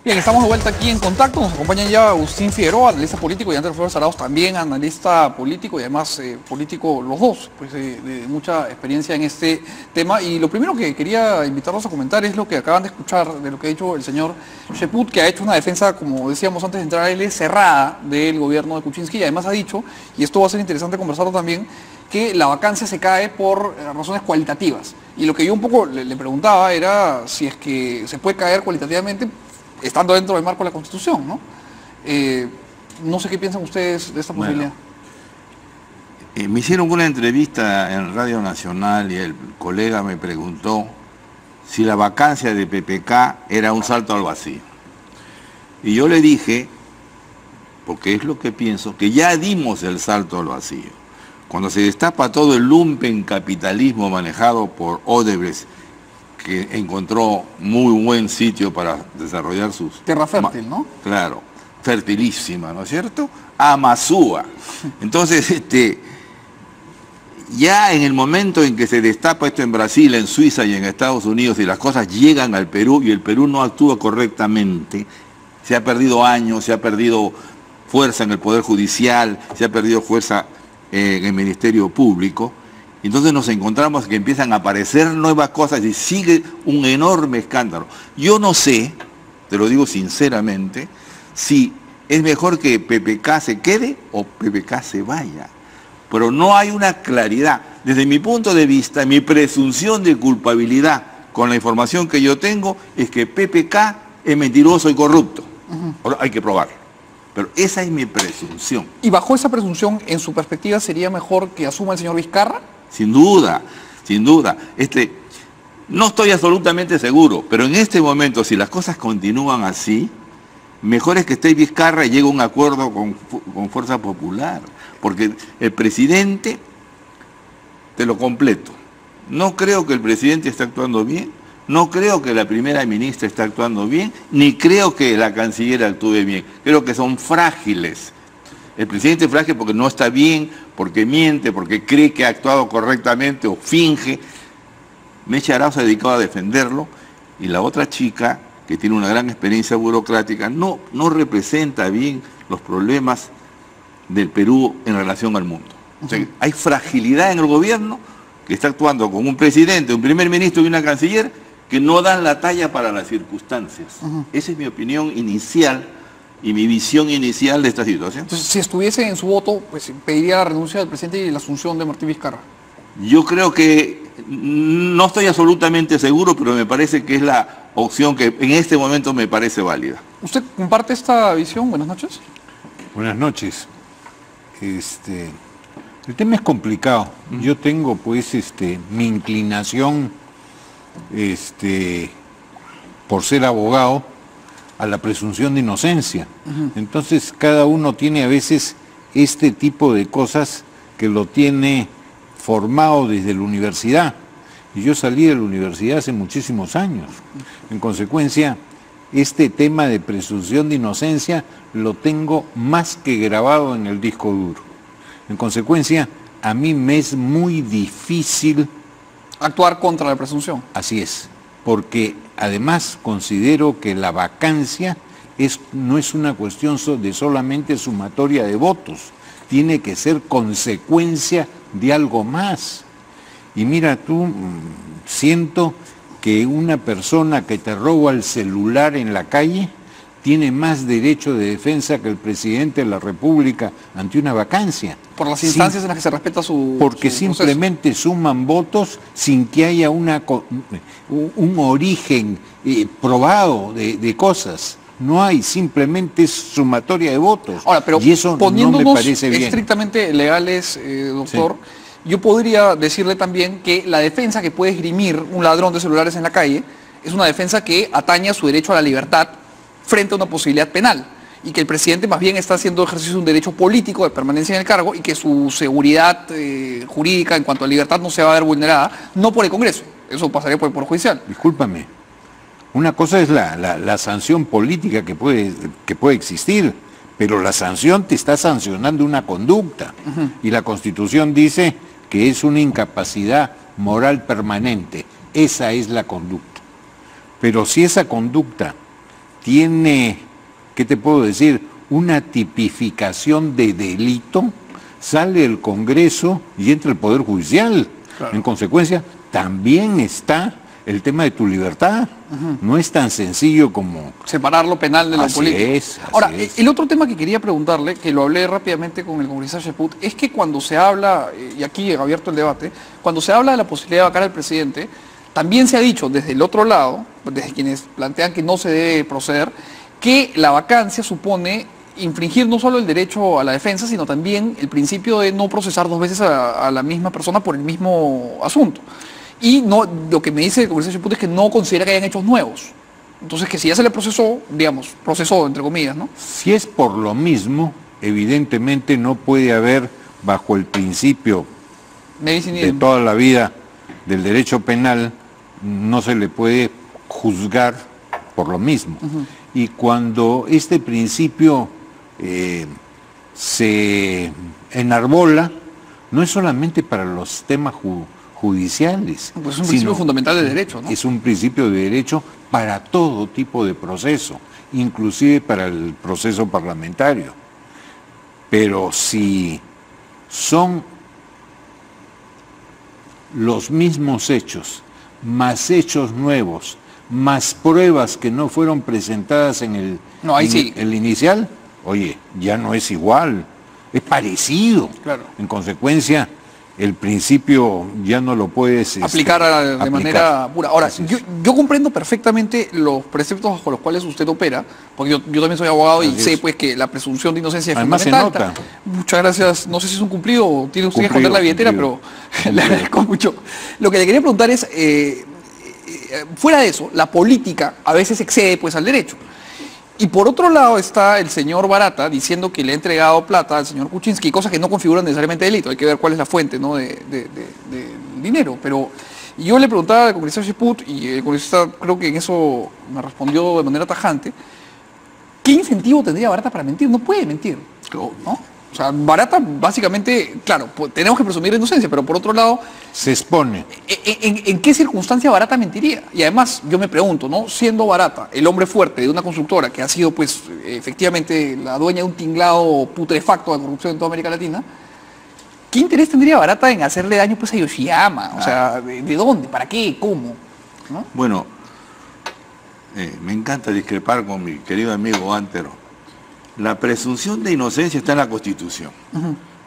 Bien, estamos de vuelta aquí en Contacto. Nos acompañan ya Agustín Figueroa, analista político, y Andrés Flores Arauz, también analista político y además político los dos, pues de mucha experiencia en este tema. Y lo primero que quería invitarlos a comentar es lo que acaban de escuchar de lo que ha dicho el señor Cheput, que ha hecho una defensa, como decíamos antes de entrar a él, cerrada del gobierno de Kuczynski, y además ha dicho, y esto va a ser interesante conversarlo también, que la vacancia se cae por razones cualitativas. Y lo que yo un poco le preguntaba era si es que se puede caer cualitativamente estando dentro del marco de la Constitución, ¿no? No sé qué piensan ustedes de esta posibilidad. Me hicieron una entrevista en Radio Nacional y el colega me preguntó si la vacancia de PPK era un salto al vacío. Y yo le dije, porque es lo que pienso, que ya dimos el salto al vacío. Cuando se destapa todo el lumpen capitalismo manejado por Odebrecht, que encontró muy buen sitio para desarrollar sus... Tierra fértil, ¿no? Claro, fertilísima, ¿no es cierto? Amazúa. Entonces, ya en el momento en que se destapa esto en Brasil, en Suiza y en Estados Unidos, y las cosas llegan al Perú y el Perú no actúa correctamente, se ha perdido años, se ha perdido fuerza en el Poder Judicial, se ha perdido fuerza en el Ministerio Público. Entonces nos encontramos que empiezan a aparecer nuevas cosas y sigue un enorme escándalo. Yo no sé, te lo digo sinceramente, si es mejor que PPK se quede o PPK se vaya. Pero no hay una claridad. Desde mi punto de vista, mi presunción de culpabilidad con la información que yo tengo es que PPK es mentiroso y corrupto. Ahora hay que probarlo. Pero esa es mi presunción. ¿Y bajo esa presunción, en su perspectiva, sería mejor que asuma el señor Vizcarra? Sin duda, sin duda. No estoy absolutamente seguro, pero en este momento, si las cosas continúan así, mejor es que esté Vizcarra y llegue a un acuerdo con Fuerza Popular. Porque el presidente, te lo completo, no creo que el presidente esté actuando bien, no creo que la primera ministra esté actuando bien, ni creo que la canciller actúe bien. Creo que son frágiles. El presidente es frágil porque no está bien, porque miente, porque cree que ha actuado correctamente o finge. Mecha Arauz se ha dedicado a defenderlo y la otra chica, que tiene una gran experiencia burocrática, no representa bien los problemas del Perú en relación al mundo. O sea, hay fragilidad en el gobierno que está actuando con un presidente, un primer ministro y una canciller que no dan la talla para las circunstancias. Esa es mi opinión inicial y mi visión inicial de esta situación. Entonces, si estuviese en su voto, pues pediría la renuncia del presidente y la asunción de Martín Vizcarra. Yo creo que, no estoy absolutamente seguro, pero me parece que es la opción que en este momento me parece válida. ¿Usted comparte esta visión? Buenas noches. Buenas noches. El tema es complicado. Yo tengo pues mi inclinación por ser abogado a la presunción de inocencia. Entonces cada uno tiene a veces este tipo de cosas que lo tiene formado desde la universidad. Y yo salí de la universidad hace muchísimos años. En consecuencia, este tema de presunción de inocencia lo tengo más que grabado en el disco duro. En consecuencia, a mí me es muy difícil actuar contra la presunción. Así es, porque además considero que la vacancia no es una cuestión de solamente sumatoria de votos, tiene que ser consecuencia de algo más. Y mira tú, siento que una persona que te roba el celular en la calle tiene más derecho de defensa que el presidente de la República ante una vacancia. Por las instancias en las que se respeta su Porque su simplemente proceso. suman votos sin que haya un origen probado de cosas. No hay, simplemente es sumatoria de votos. Ahora, pero y eso no me parece bien. Estrictamente legales, doctor, sí. Yo podría decirle también que la defensa que puede esgrimir un ladrón de celulares en la calle es una defensa que atañe a su derecho a la libertad frente a una posibilidad penal, y que el presidente más bien está haciendo ejercicio de un derecho político de permanencia en el cargo y que su seguridad jurídica en cuanto a libertad no se va a ver vulnerada, no por el Congreso, eso pasaría por el Poder Judicial. Discúlpame, una cosa es la sanción política que puede existir, pero la sanción te está sancionando una conducta, y la Constitución dice que es una incapacidad moral permanente, esa es la conducta. Pero si esa conducta tiene, ¿qué te puedo decir?, una tipificación de delito, sale el Congreso y entra el Poder Judicial. Claro. En consecuencia, también está el tema de tu libertad. No es tan sencillo como separar lo penal de lo político. Ahora, el otro tema que quería preguntarle, que lo hablé rápidamente con el congresista Chaput, es que cuando se habla, y aquí he abierto el debate, cuando se habla de la posibilidad de vacar al presidente, también se ha dicho desde el otro lado, desde quienes plantean que no se debe proceder, que la vacancia supone infringir no solo el derecho a la defensa, sino también el principio de no procesar dos veces a la misma persona por el mismo asunto. Y no, lo que me dice el congresista Chaput es que no considera que hayan hechos nuevos. Entonces, que si ya se le procesó, digamos, procesó entre comillas, ¿no? Si es por lo mismo, evidentemente no puede haber, bajo el principio de toda la vida del derecho penal, no se le puede juzgar por lo mismo. Y cuando este principio se enarbola, no es solamente para los temas judiciales. Pues es un principio fundamental de derecho, ¿no? Es un principio de derecho para todo tipo de proceso, inclusive para el proceso parlamentario. Pero si son los mismos hechos, más hechos nuevos, más pruebas que no fueron presentadas en el inicial, oye, ya no es igual, es parecido. Claro. En consecuencia, el principio ya no lo puedes aplicar de manera pura. Ahora, yo comprendo perfectamente los preceptos bajo los cuales usted opera, porque yo también soy abogado y sé pues que la presunción de inocencia es fundamental. Muchas gracias. No sé si es un cumplido o tiene usted que esconder la billetera, pero le agradezco mucho. Lo que le quería preguntar es, fuera de eso, la política a veces excede pues al derecho. Y por otro lado está el señor Barata diciendo que le ha entregado plata al señor Kuczynski, cosas que no configuran necesariamente delito, hay que ver cuál es la fuente, ¿no?, del dinero. Pero yo le preguntaba al congresista Chaput, y el congresista creo que en eso me respondió de manera tajante, ¿qué incentivo tendría Barata para mentir? No puede mentir, ¿no? O sea, Barata básicamente, claro, tenemos que presumir de inocencia, pero por otro lado... se expone. ¿En qué circunstancia Barata mentiría? Y además, yo me pregunto, ¿no? Siendo Barata el hombre fuerte de una constructora que ha sido, pues, efectivamente la dueña de un tinglado putrefacto de corrupción en toda América Latina, ¿qué interés tendría Barata en hacerle daño, pues, a Yoshiyama? O sea, ¿de dónde? ¿Para qué? ¿Cómo? ¿No? Bueno, me encanta discrepar con mi querido amigo Antero. La presunción de inocencia está en la Constitución,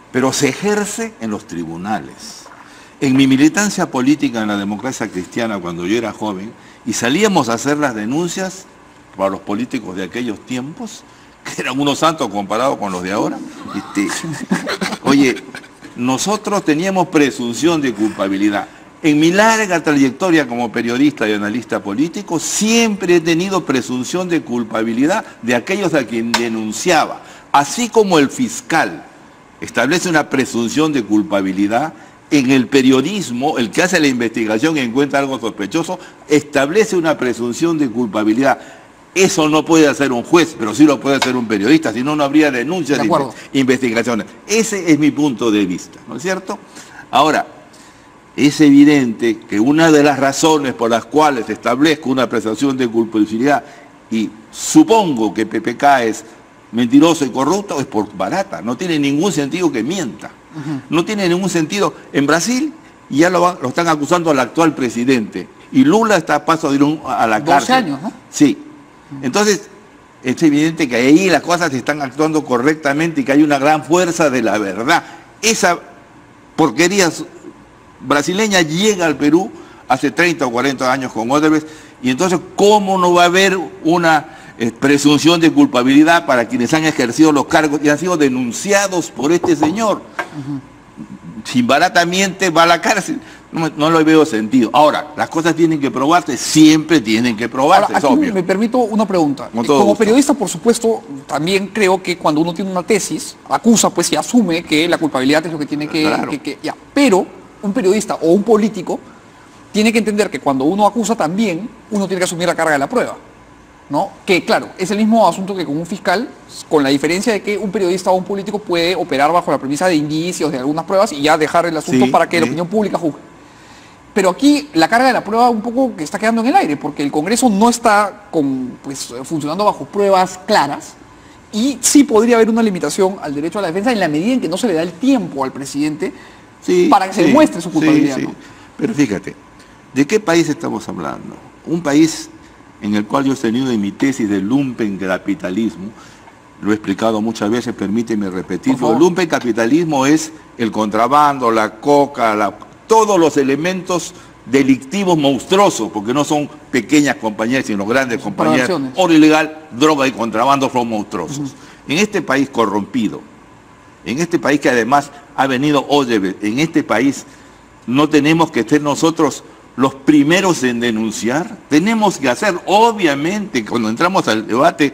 pero se ejerce en los tribunales. En mi militancia política en la democracia cristiana, cuando yo era joven, y salíamos a hacer las denuncias para los políticos de aquellos tiempos, que eran unos santos comparados con los de ahora, oye, nosotros teníamos presunción de culpabilidad. En mi larga trayectoria como periodista y analista político, siempre he tenido presunción de culpabilidad de aquellos a quien denunciaba. Así como el fiscal establece una presunción de culpabilidad, en el periodismo, el que hace la investigación y encuentra algo sospechoso, establece una presunción de culpabilidad. Eso no puede hacer un juez, pero sí lo puede hacer un periodista, si no, no habría denuncias de investigaciones. Ese es mi punto de vista, ¿no es cierto? Ahora, es evidente que una de las razones por las cuales establezco una presunción de culpabilidad, y supongo que PPK es mentiroso y corrupto, es por Barata. No tiene ningún sentido que mienta. No tiene ningún sentido. En Brasil ya lo están acusando al actual presidente. Y Lula está a paso de ir a la cárcel. 12 años, ¿no? Sí. Entonces, es evidente que ahí las cosas se están actuando correctamente y que hay una gran fuerza de la verdad. Esa porquería brasileña llega al Perú hace 30 o 40 años con Odebrecht, y entonces, ¿cómo no va a haber una presunción de culpabilidad para quienes han ejercido los cargos y han sido denunciados por este señor? Si Barata miente, va a la cárcel. No le veo sentido. Ahora, las cosas tienen que probarse, siempre tienen que probarse. Ahora, aquí es obvio. Me permito una pregunta. Como periodista, por supuesto, también creo que cuando uno tiene una tesis, acusa pues y asume que la culpabilidad es lo que tiene que... Claro. Pero un periodista o un político tiene que entender que cuando uno acusa también, uno tiene que asumir la carga de la prueba, ¿no? Que claro, es el mismo asunto que con un fiscal, con la diferencia de que un periodista o un político puede operar bajo la premisa de indicios, de algunas pruebas y ya dejar el asunto para que la opinión pública juzgue. Pero aquí la carga de la prueba un poco que está quedando en el aire, porque el Congreso no está funcionando bajo pruebas claras y sí podría haber una limitación al derecho a la defensa en la medida en que no se le da el tiempo al presidente para que se demuestre su culpabilidad. ¿No? Pero fíjate, ¿de qué país estamos hablando? Un país en el cual yo he tenido en mi tesis de lumpencapitalismo, lo he explicado muchas veces, permíteme repetirlo. El lumpencapitalismo es el contrabando, la coca, todos los elementos delictivos monstruosos, porque no son pequeñas compañías, sino grandes compañías. Oro ilegal, droga y contrabando son monstruosos. En este país corrompido, en este país que además ha venido Odebrecht, en este país no tenemos que ser nosotros los primeros en denunciar. Tenemos que hacer, obviamente, cuando entramos al debate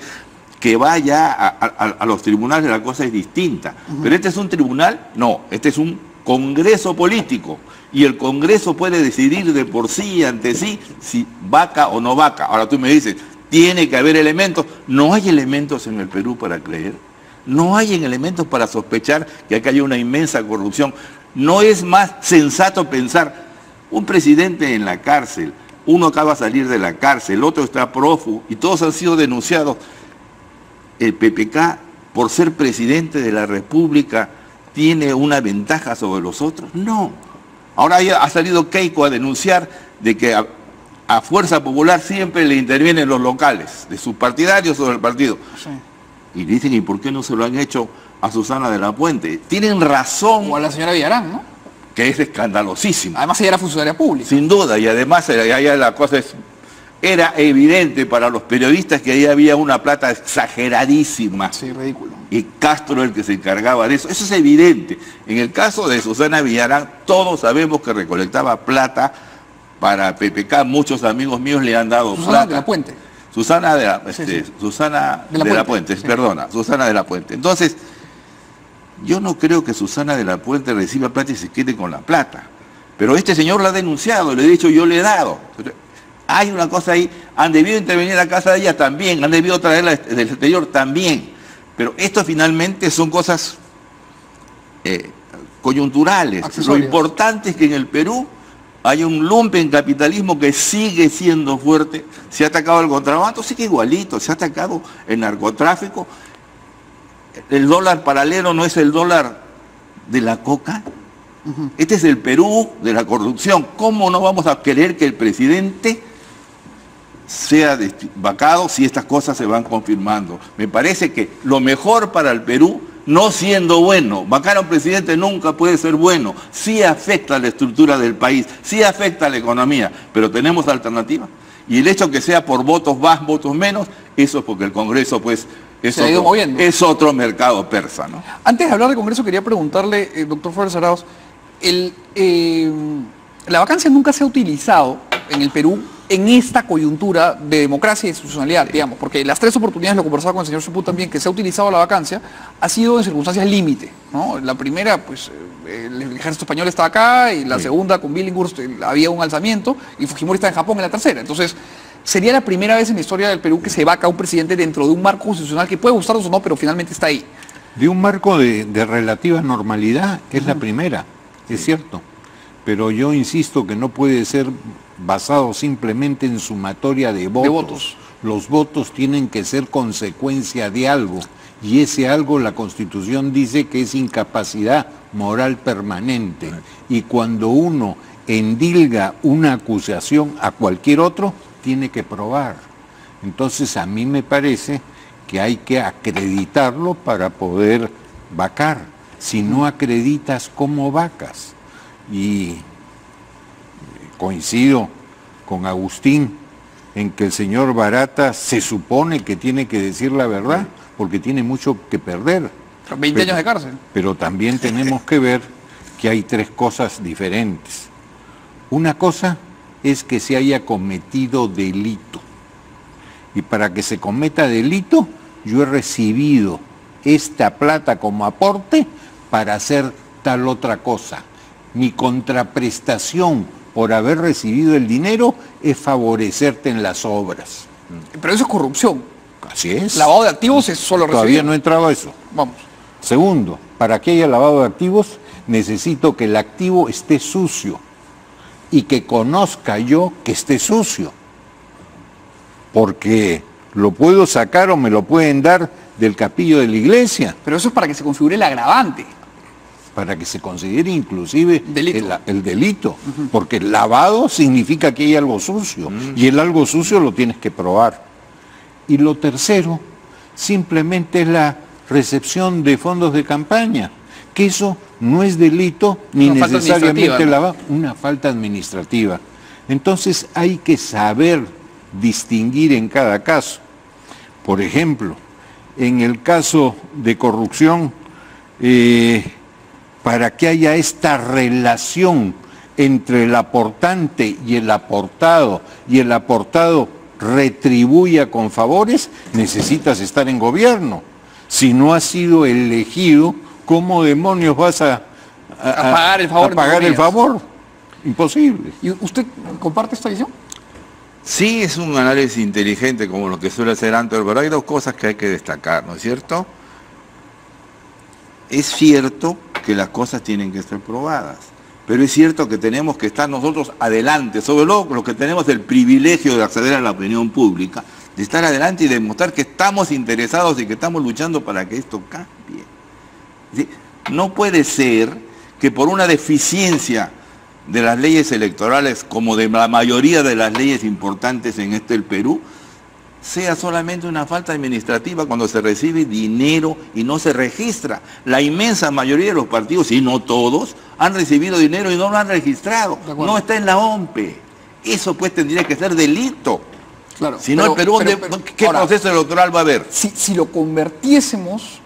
que vaya a los tribunales, la cosa es distinta. Pero este es un tribunal, no, este es un congreso político. Y el Congreso puede decidir de por sí, ante sí, si vaca o no vaca. Ahora tú me dices, tiene que haber elementos. No hay elementos en el Perú para creer. No hay elementos para sospechar que acá hay una inmensa corrupción. No es más sensato pensar, un presidente en la cárcel, uno acaba de salir de la cárcel, el otro está prófugo y todos han sido denunciados. El PPK, por ser presidente de la República, ¿tiene una ventaja sobre los otros? No. Ahora ha salido Keiko a denunciar de que a Fuerza Popular siempre le intervienen los locales, de sus partidarios o del partido. Sí. Y dicen, ¿y por qué no se lo han hecho a Susana de la Puente? Tienen razón. O a la señora Villarán, ¿no? Que es escandalosísimo. Además ella era funcionaria pública. Sin duda, y además allá la cosa era evidente para los periodistas que ahí había una plata exageradísima. Sí, ridículo. Y Castro el que se encargaba de eso. Eso es evidente. En el caso de Susana Villarán, todos sabemos que recolectaba plata para PPK. Muchos amigos míos le han dado Susana plata. de la Puente. Susana de la Puente, sí. Perdona, Susana de la Puente. Entonces, yo no creo que Susana de la Puente reciba plata y se quede con la plata. Pero este señor la ha denunciado, le he dicho, yo le he dado. Hay una cosa ahí, han debido intervenir en la casa de ella también, han debido traerla del exterior también. Pero esto finalmente son cosas coyunturales. Lo importante es que en el Perú hay un lumpencapitalismo que sigue siendo fuerte. Se ha atacado el contrabando, sigue igualito, se ha atacado el narcotráfico. El dólar paralelo no es el dólar de la coca. Este es el Perú de la corrupción. ¿Cómo no vamos a querer que el presidente sea vacado si estas cosas se van confirmando? Me parece que lo mejor para el Perú, no siendo bueno, vacar a un presidente nunca puede ser bueno, sí afecta a la estructura del país, sí afecta a la economía, pero tenemos alternativas. Y el hecho que sea por votos más, votos menos, eso es porque el Congreso pues es otro mercado persa, ¿no? Antes de hablar del Congreso quería preguntarle, doctor Flores Arauz, la vacancia nunca se ha utilizado en el Perú en esta coyuntura de democracia e institucionalidad, digamos, porque las tres oportunidades, lo conversaba con el señor Chaput también, que se ha utilizado la vacancia, ha sido en circunstancias límite, ¿no? La primera, pues, el ejército español estaba acá, y la segunda, con Billinghurst, había un alzamiento, y Fujimori está en Japón en la tercera. Entonces, sería la primera vez en la historia del Perú que se vaca a un presidente dentro de un marco constitucional que puede gustarnos o no, pero finalmente está ahí. De un marco de relativa normalidad, es la primera, es cierto. Pero yo insisto que no puede ser basado simplemente en sumatoria de votos. Los votos tienen que ser consecuencia de algo, y ese algo la Constitución dice que es incapacidad moral permanente. Y cuando uno endilga una acusación a cualquier otro, tiene que probar. Entonces a mí me parece que hay que acreditarlo para poder vacar. Si no acreditas, ¿cómo vacas? Y coincido con Agustín en que el señor Barata se supone que tiene que decir la verdad, porque tiene mucho que perder. 20 años de cárcel. Pero también tenemos que ver que hay tres cosas diferentes. Una cosa es que se haya cometido delito. Y para que se cometa delito, yo he recibido esta plata como aporte para hacer tal otra cosa. Mi contraprestación por haber recibido el dinero es favorecerte en las obras. Pero eso es corrupción. Así es. Lavado de activos es solo recibir. Todavía no he entrado a eso. Vamos. Segundo, para que haya lavado de activos, necesito que el activo esté sucio. y que conozca yo que esté sucio, porque lo puedo sacar o me lo pueden dar del capillo de la iglesia. Pero eso es para que se configure el agravante. Para que se considere inclusive Delito. el delito, porque lavado significa que hay algo sucio, y el algo sucio lo tienes que probar. Y lo tercero, simplemente es la recepción de fondos de campaña, que eso no es delito ni Una falta necesariamente administrativa, ¿no? lavado, una falta administrativa. Entonces hay que saber distinguir en cada caso. Por ejemplo, en el caso de corrupción, para que haya esta relación entre el aportante y el aportado retribuya con favores, necesitas estar en gobierno. Si no has sido elegido, ¿cómo demonios vas a pagar el favor? a pagar el favor? Imposible. ¿Y usted comparte esta visión? Sí, es un análisis inteligente como lo que suele hacer antes, pero hay dos cosas que hay que destacar, ¿no es cierto? Es cierto que las cosas tienen que ser probadas, pero es cierto que tenemos que estar nosotros adelante, sobre todo los que tenemos el privilegio de acceder a la opinión pública, de estar adelante y demostrar que estamos interesados y que estamos luchando para que esto cambie. ¿Sí? No puede ser que por una deficiencia de las leyes electorales, como de la mayoría de las leyes importantes en el Perú, sea solamente una falta administrativa cuando se recibe dinero y no se registra. La inmensa mayoría de los partidos, y no todos, han recibido dinero y no lo han registrado. No está en la OMPE. Eso pues tendría que ser delito. Claro. Si no, el Perú, ¿qué ahora, proceso electoral va a haber? Si lo convirtiésemos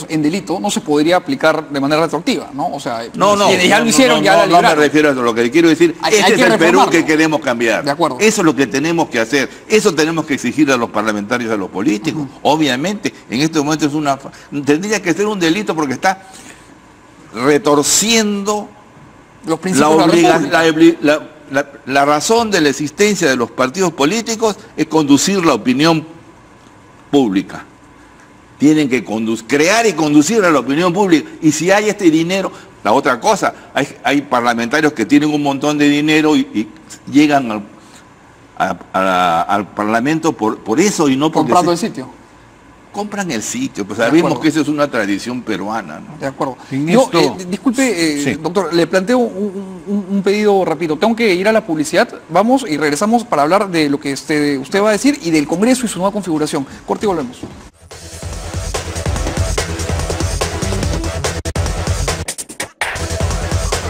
en delito, no se podría aplicar de manera retroactiva, ¿no? O sea, quienes ya lo hicieron, ya la no me libraron. refiero a eso. Lo que quiero decir, Hay este que es el Perú reformarlo. que queremos cambiar. De acuerdo. Eso es lo que tenemos que hacer. Eso tenemos que exigir a los parlamentarios y a los políticos. Obviamente, en este momento tendría que ser un delito porque está retorciendo Los principios de la República. la razón de la existencia de los partidos políticos es conducir la opinión pública. Tienen que crear y conducir a la opinión pública. Y si hay este dinero, la otra cosa, hay parlamentarios que tienen un montón de dinero y llegan al Parlamento por eso y no porque... Comprando el sitio. Compran el sitio, pues sabemos acuerdo. que eso es una tradición peruana, ¿no? De acuerdo. En Yo, esto- disculpe, Sí. doctor, le planteo un pedido rápido. Tengo que ir a la publicidad, vamos y regresamos para hablar de lo que usted va a decir y del Congreso y su nueva configuración. Corte y volvemos.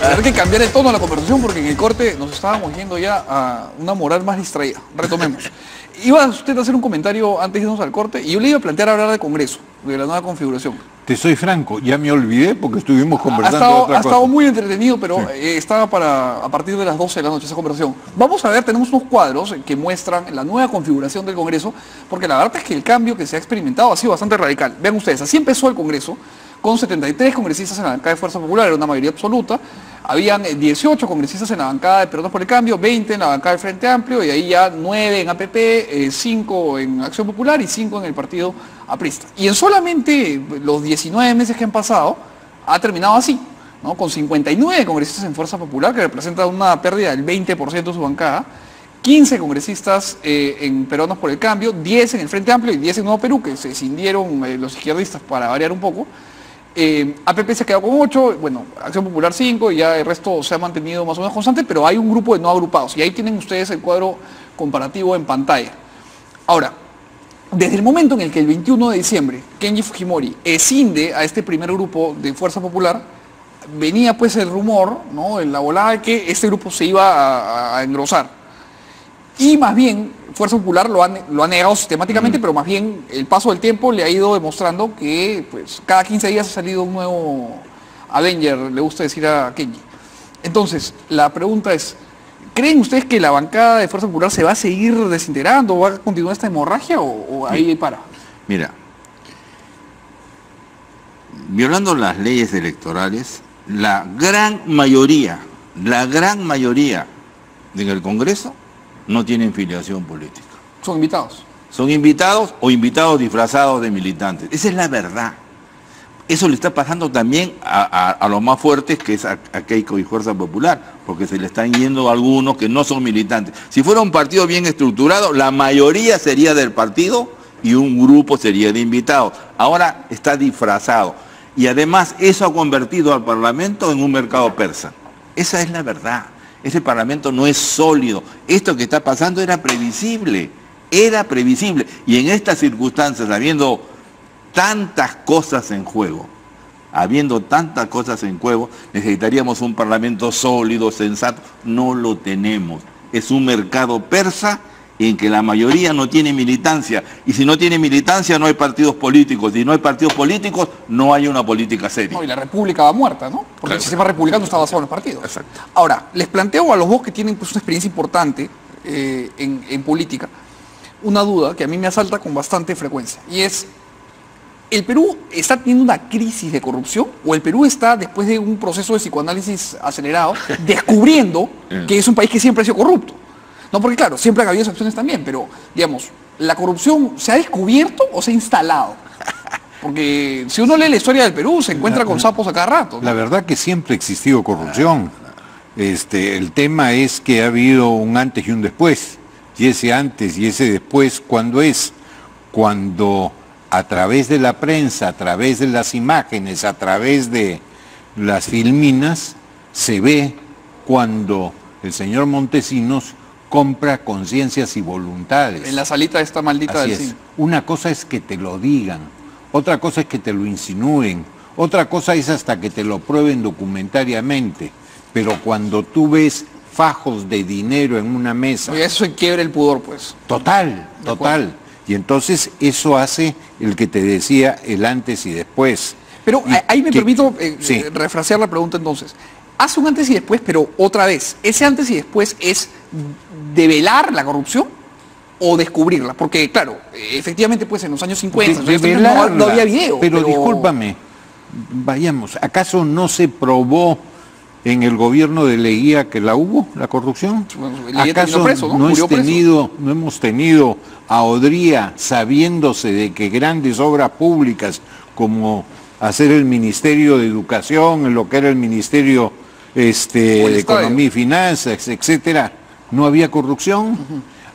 Hay que cambiar el tono de la conversación porque en el corte nos estábamos yendo ya a una moral más distraída. Retomemos. Iba usted a hacer un comentario antes de irnos al corte y yo le iba a plantear hablar de Congreso, de la nueva configuración. Te soy franco, ya me olvidé porque estuvimos conversando de otra Ha cosa. estado muy entretenido, pero Sí. estaba a partir de las 12 de la noche esa conversación. Vamos a ver, tenemos unos cuadros que muestran la nueva configuración del Congreso, porque la verdad es que el cambio que se ha experimentado ha sido bastante radical. Vean ustedes, así empezó el Congreso, con 73 congresistas en la bancada de Fuerza Popular, era una mayoría absoluta. Habían 18 congresistas en la bancada de Peronistas por el Cambio, 20 en la bancada del Frente Amplio, y ahí ya 9 en APP, 5 en Acción Popular y 5 en el Partido Aprista. Y en solamente los 19 meses que han pasado, ha terminado así, ¿no? Con 59 congresistas en Fuerza Popular, que representa una pérdida del 20% de su bancada, 15 congresistas en Peronistas por el Cambio, 10 en el Frente Amplio y 10 en Nuevo Perú, que se cindieron los izquierdistas para variar un poco. APP se ha quedado con 8, bueno, Acción Popular 5 y ya el resto se ha mantenido más o menos constante, pero hay un grupo de no agrupados y ahí tienen ustedes el cuadro comparativo en pantalla. Ahora, desde el momento en el que el 21 de diciembre Kenji Fujimori escinde a este primer grupo de Fuerza Popular, venía pues el rumor, ¿no?, en la volada de que este grupo se iba a engrosar. Y más bien, Fuerza Popular lo ha negado sistemáticamente, pero más bien el paso del tiempo le ha ido demostrando que pues, cada 15 días ha salido un nuevo Avenger, le gusta decir a Kenji. Entonces, la pregunta es, ¿creen ustedes que la bancada de Fuerza Popular se va a seguir desintegrando o va a continuar esta hemorragia o ahí para? Mira, violando las leyes electorales, la gran mayoría en el Congreso no tienen filiación política. Son invitados. Son invitados o invitados disfrazados de militantes. Esa es la verdad. Eso le está pasando también a los más fuertes, que es a Keiko y Fuerza Popular, porque se le están yendo algunos que no son militantes. Si fuera un partido bien estructurado, la mayoría sería del partido y un grupo sería de invitados. Ahora está disfrazado. Y además eso ha convertido al Parlamento en un mercado persa. Esa es la verdad. Ese Parlamento no es sólido. Esto que está pasando era previsible. Era previsible. Y en estas circunstancias, habiendo tantas cosas en juego, necesitaríamos un Parlamento sólido, sensato. No lo tenemos. Es un mercado persa en que la mayoría no tiene militancia. Y si no tiene militancia, no hay partidos políticos. Si no hay partidos políticos, no hay una política seria. No, y la república va muerta, ¿no? Porque el sistema republicano está basado en los partidos. Exacto. Ahora, les planteo a los dos que tienen pues, una experiencia importante en política, una duda que a mí me asalta con bastante frecuencia. Y es, ¿el Perú está teniendo una crisis de corrupción o el Perú está, después de un proceso de psicoanálisis acelerado, descubriendo que es un país que siempre ha sido corrupto? No, porque claro, siempre ha habido excepciones también, pero digamos, ¿la corrupción se ha descubierto o se ha instalado? Porque si uno lee la historia del Perú, se encuentra con sapos a cada rato, ¿no? La verdad que siempre ha existido corrupción. El tema es que ha habido un antes y un después. Y ese antes y ese después, ¿cuándo es? Cuando a través de la prensa, a través de las imágenes, a través de las filminas, se ve cuando el señor Montesinos compra conciencias y voluntades. En la salita esta maldita Así del es. cine. Una cosa es que te lo digan, otra cosa es que te lo insinúen, otra cosa es hasta que te lo prueben documentariamente, pero cuando tú ves fajos de dinero en una mesa... Oye, eso quiebra el pudor, pues. Total. Y entonces eso hace el que te decía el antes y después. Pero ahí me permito sí. refrasear la pregunta entonces. Hace un antes y después, pero otra vez, ¿ese antes y después es develar la corrupción o descubrirla? Porque, claro, efectivamente, pues en los años 50, no había video. Pero discúlpame, vayamos, ¿acaso no se probó en el gobierno de Leguía que la hubo, la corrupción? ¿Acaso preso, no hemos tenido a Odría sabiéndose de que grandes obras públicas como hacer el Ministerio de Educación, en lo que era el Ministerio de Economía y Finanzas, etcétera, no había corrupción?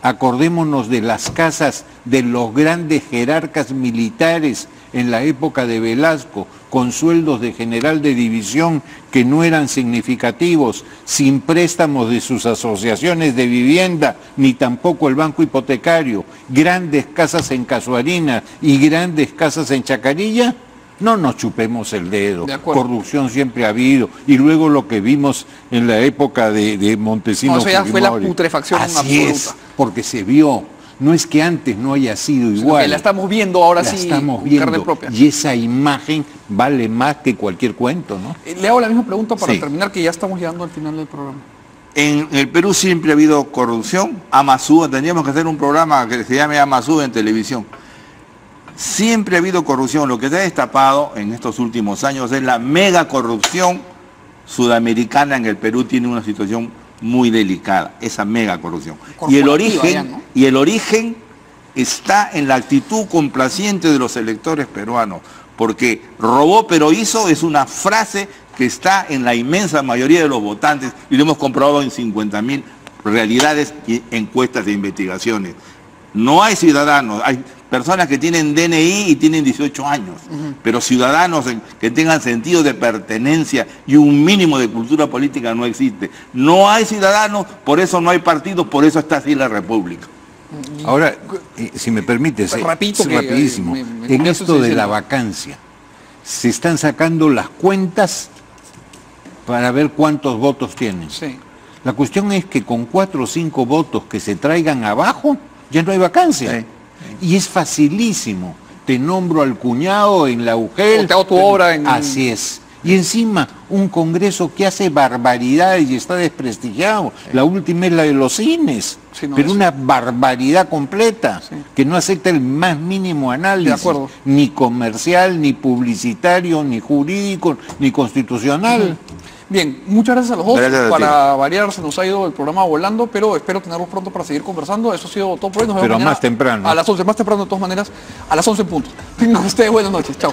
Acordémonos de las casas de los grandes jerarcas militares en la época de Velasco, con sueldos de general de división que no eran significativos, sin préstamos de sus asociaciones de vivienda, ni tampoco el banco hipotecario, grandes casas en Casuarina y grandes casas en Chacarilla. No nos chupemos el dedo, corrupción siempre ha habido, y luego lo que vimos en la época de Montesinos. O sea, fue la putrefacción absoluta. Es, porque se vio, no es que antes no haya sido igual. Que la estamos viendo ahora la sí, estamos viendo, carne propia. Y esa imagen vale más que cualquier cuento, ¿no? Le hago la misma pregunta para terminar, que ya estamos llegando al final del programa. En el Perú siempre ha habido corrupción. Amazúa, tendríamos que hacer un programa que se llame Amazúa en televisión. Siempre ha habido corrupción. Lo que se ha destapado en estos últimos años es la mega corrupción sudamericana. En el Perú tiene una situación muy delicada, esa mega corrupción. Y el origen está en la actitud complaciente de los electores peruanos, porque robó pero hizo es una frase que está en la inmensa mayoría de los votantes y lo hemos comprobado en 50.000 realidades y encuestas de investigaciones. No hay ciudadanos, hay personas que tienen DNI y tienen 18 años, pero ciudadanos que tengan sentido de pertenencia y un mínimo de cultura política no existe. No hay ciudadanos, por eso no hay partidos, por eso está así la República. Ahora, si me permites, rapidísimo, en esto de la vacancia, se están sacando las cuentas para ver cuántos votos tienen. Sí. La cuestión es que con 4 o 5 votos que se traigan abajo, ya no hay vacancia. Sí. Y es facilísimo. Te nombro al cuñado en la UGEL. O te hago tu obra en... Así es. Y encima, un Congreso que hace barbaridades y está desprestigiado. Sí. La última es la de los cines. Sí, no, pero una barbaridad completa, que no acepta el más mínimo análisis. De acuerdo. Ni comercial, ni publicitario, ni jurídico, ni constitucional. Bien, muchas gracias a los dos. Para variar, se nos ha ido el programa volando, pero espero tenerlos pronto para seguir conversando. Eso ha sido todo por hoy. Nos vemos pero más temprano. A las 11, más temprano de todas maneras, a las 11 en punto. Tengan ustedes buenas noches. Chao.